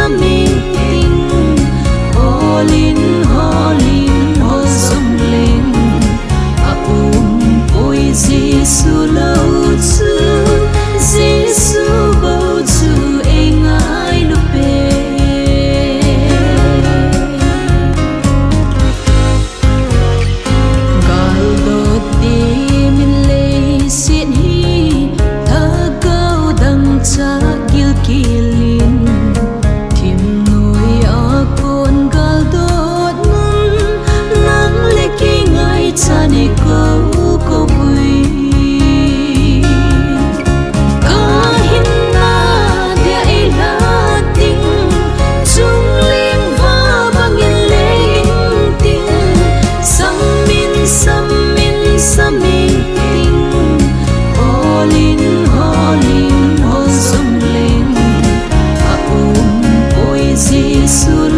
mi tình holin ho sum lên ôi Giêsu lâu chu Giêsu bao chu anh ai lúc về gal đốt đi mình lấy xin hi thơ cao đằng cha gil kilin tim nuôi a con gal đốt nắng lệ khi ngày cha đi câu câu vui có hin na dia ila ting chung linh va bang in linh ting samin ting holin ho sum lên ôi Giêsu